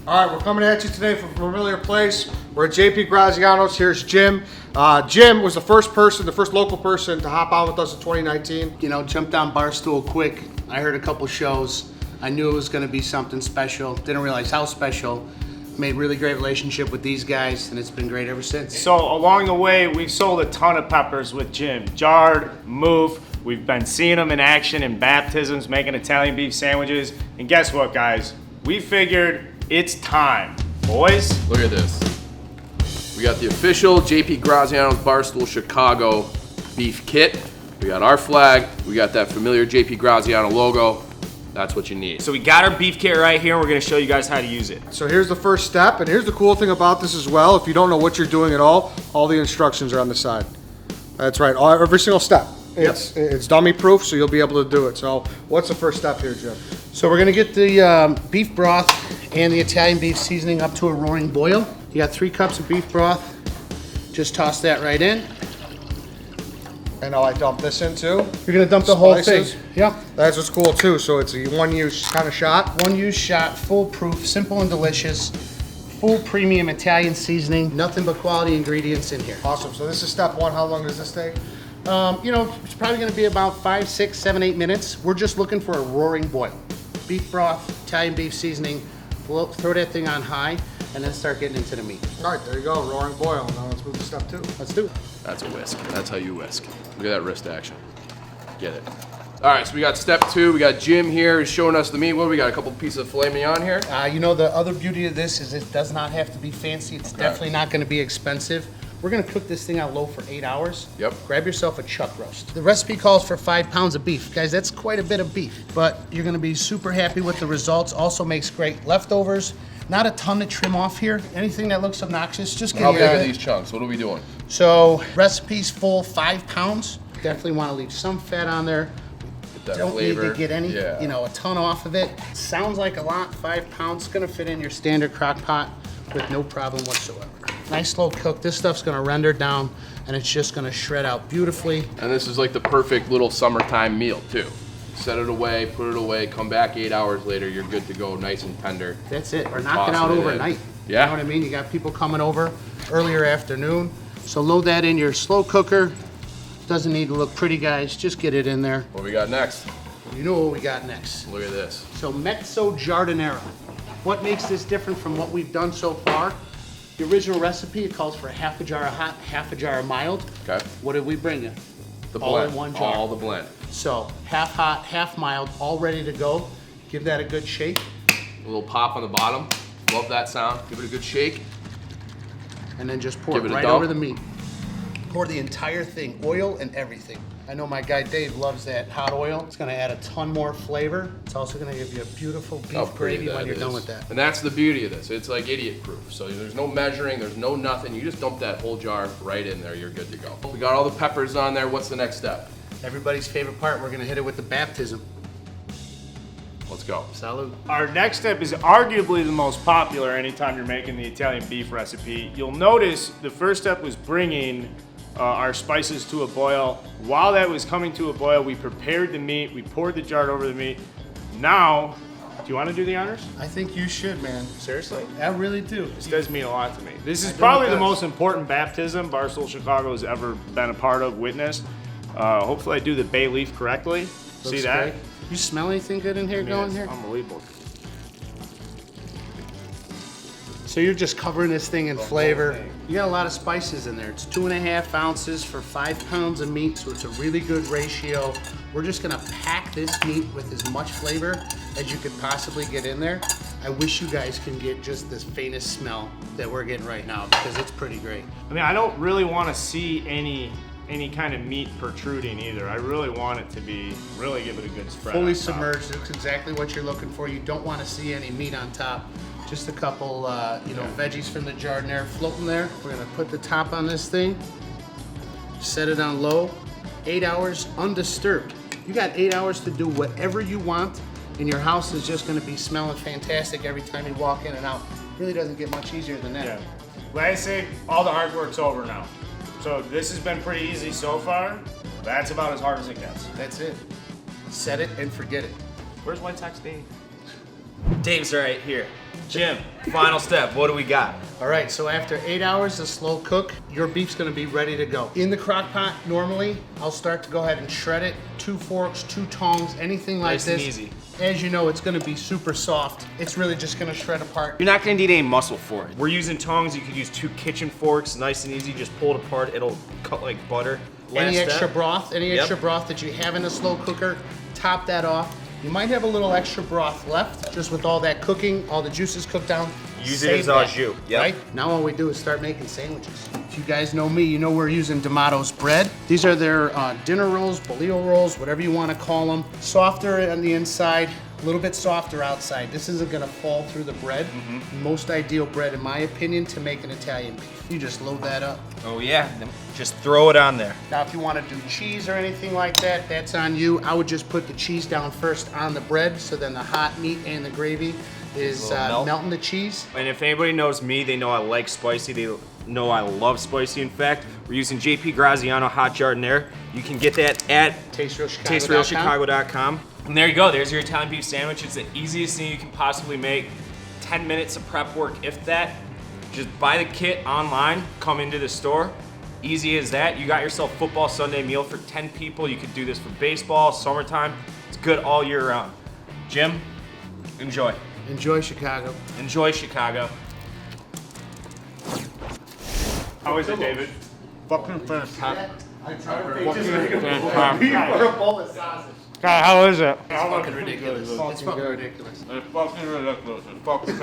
All right, we're coming at you today from a familiar place. We're at J.P. Graziano's. Here's Jim. Jim was the first local person to hop on with us in 2019. You know, jumped on Barstool quick. I heard a couple shows. I knew it was going to be something special. Didn't realize how special. Made really great relationship with these guys, and it's been great ever since. So along the way, we've sold a ton of peppers with Jim. Jarred, move. We've been seeing him in action in baptisms, making Italian beef sandwiches. And guess what, guys? We figured it's time. Boys, look at this. We got the official J.P. Graziano's Barstool Chicago beef kit. We got our flag. We got that familiar J.P. Graziano logo. That's what you need. so we got our beef kit right here, and we're gonna show you guys how to use it. So here's the first step, and here's the cool thing about this as well. If you don't know what you're doing at all the instructions are on the side. That's right, every single step. It's dummy proof, so you'll be able to do it. So what's the first step here, Jim? So we're gonna get the beef broth and the Italian beef seasoning up to a roaring boil. You got 3 cups of beef broth. Just toss that right in. And I dump this in too. You're gonna dump the whole thing. Spices. Yep. That's what's cool too. So it's a one-use kind of shot. One use shot, foolproof, simple and delicious. Full premium Italian seasoning. Nothing but quality ingredients in here. Awesome. So this is step 1. How long does this take? You know, it's probably gonna be about 5, 6, 7, 8 minutes. We're just looking for a roaring boil. Beef broth, Italian beef seasoning, throw that thing on high, and then start getting into the meat. All right, there you go, roaring boil. Now let's move to step 2. Let's do it. That's a whisk. That's how you whisk. Look at that wrist action. Get it. All right, so we got step 2. We got Jim here. He's showing us the meat. What do we got? A couple pieces of filet mignon here? You know, the other beauty of this is it does not have to be fancy. It's definitely not gonna be expensive. We're gonna cook this thing on low for 8 hours. Yep. Grab yourself a chuck roast. The recipe calls for 5 pounds of beef. Guys, that's quite a bit of beef, but you're gonna be super happy with the results. Also makes great leftovers. Not a ton to trim off here. Anything that looks obnoxious, just get How rid big of are it. these chunks? What are we doing? So, recipe's full 5 pounds. Definitely wanna leave some fat on there. Get that Don't flavor. need to get any, Yeah. you know, a ton off of it. Sounds like a lot, 5 pounds. Gonna fit in your standard crock pot with no problem whatsoever. Nice slow cook. This stuff's gonna render down and it's just gonna shred out beautifully. And this is like the perfect little summertime meal too. Set it away, put it away, come back 8 hours later, you're good to go, nice and tender. That's it. Or knock it Toss out it in. overnight. Yeah. You know what I mean? You got people coming over earlier afternoon. So load that in your slow cooker. Doesn't need to look pretty, guys. Just get it in there. What we got next? You know what we got next. Look at this. So Mezzo Giardiniera. What makes this different from what we've done so far? The original recipe, it calls for half a jar of hot, half a jar of mild. Okay. What did we bring you? The All blend. in one jar. All the blend. So half hot, half mild, all ready to go. Give that a good shake. A little pop on the bottom. Love that sound. Give it a good shake. And then just pour Give it it a right dump. over the meat. Pour the entire thing, oil and everything. I know my guy Dave loves that hot oil. It's gonna add a ton more flavor. It's also gonna give you a beautiful How beef pretty gravy when that you're done is. with that. And that's the beauty of this. It's like idiot proof. So there's no measuring, there's no nothing. You just dump that whole jar right in there, you're good to go. We got all the peppers on there. What's the next step? Everybody's favorite part, we're gonna hit it with the baptism. Let's go. Salud. Our next step is arguably the most popular anytime you're making the Italian beef recipe. You'll notice the first step was bringing our spices to a boil. While that was coming to a boil, we prepared the meat, we poured the jar over the meat. Now, do you want to do the honors? I think you should, man. Seriously? I really do. This does mean a lot to me. This is know probably it the does. most important baptism Barstool Chicago has ever been a part of, witnessed. Hopefully I do the bay leaf correctly. See Looks that? great. You smell anything good in here I mean, going it's here? unbelievable. So you're just covering this thing in flavor. thing. You got a lot of spices in there. It's 2.5 ounces for 5 pounds of meat, so it's a really good ratio. We're just gonna pack this meat with as much flavor as you could possibly get in there. I wish you guys can get just this faintest smell that we're getting right now because it's pretty great. I mean, I don't really want to see any kind of meat protruding either. I really want it to be, really give it a good spread. Fully on top. submerged, that's exactly what you're looking for. You don't want to see any meat on top. Just a couple, veggies from the Giardiniera floating there. We're gonna put the top on this thing, set it on low, 8 hours undisturbed. You got 8 hours to do whatever you want, and your house is just gonna be smelling fantastic every time you walk in and out. Really doesn't get much easier than that. Yeah. Like I say, all the hard work's over now. So this has been pretty easy so far. That's about as hard as it gets. That's it. Set it and forget it. Where's White Sox Dave? Dave's right here. Jim, final step. What do we got? All right, so after 8 hours of slow cook, your beef's gonna be ready to go. In the crock pot, normally, I'll start to go ahead and shred it. 2 forks, 2 tongs, anything like Nice this. and easy. As you know, it's gonna be super soft. It's really just gonna shred apart. You're not gonna need any muscle for it. We're using tongs. You could use 2 kitchen forks. Nice and easy. Just pull it apart. It'll cut like butter. Any Last extra step. broth, Yep. that you have in a slow cooker, top that off. You might have a little extra broth left, just with all that cooking, all the juices cooked down. Use it save as au that, jus. Yep. Right? Now all we do is start making sandwiches. If you guys know me, you know we're using D'Amato's bread. These are their dinner rolls, bolillo rolls, whatever you want to call them. Softer on the inside, a little bit softer outside. This isn't gonna fall through the bread. Most ideal bread, in my opinion, to make an Italian beef. You just load that up. Oh yeah. Then just throw it on there. Now, if you want to do cheese or anything like that, that's on you. I would just put the cheese down first on the bread, so then the hot meat and the gravy is Little melt. melting the cheese. And if anybody knows me, they know I like spicy. They know I love spicy. In fact, we're using J.P. Graziano Hot Giardiniera. You can get that at TasteRealChicago.com. And there you go. There's your Italian beef sandwich. It's the easiest thing you can possibly make. 10 minutes of prep work, if that. Just buy the kit online, come into the store. Easy as that. You got yourself football Sunday meal for 10 people. You could do this for baseball, summertime. It's good all year round. Jim, enjoy. Enjoy Chicago. Enjoy Chicago. How is it, David? Fucking fantastic. God, how is it? It's fucking ridiculous. It's fucking ridiculous. It's fucking ridiculous. It's fucking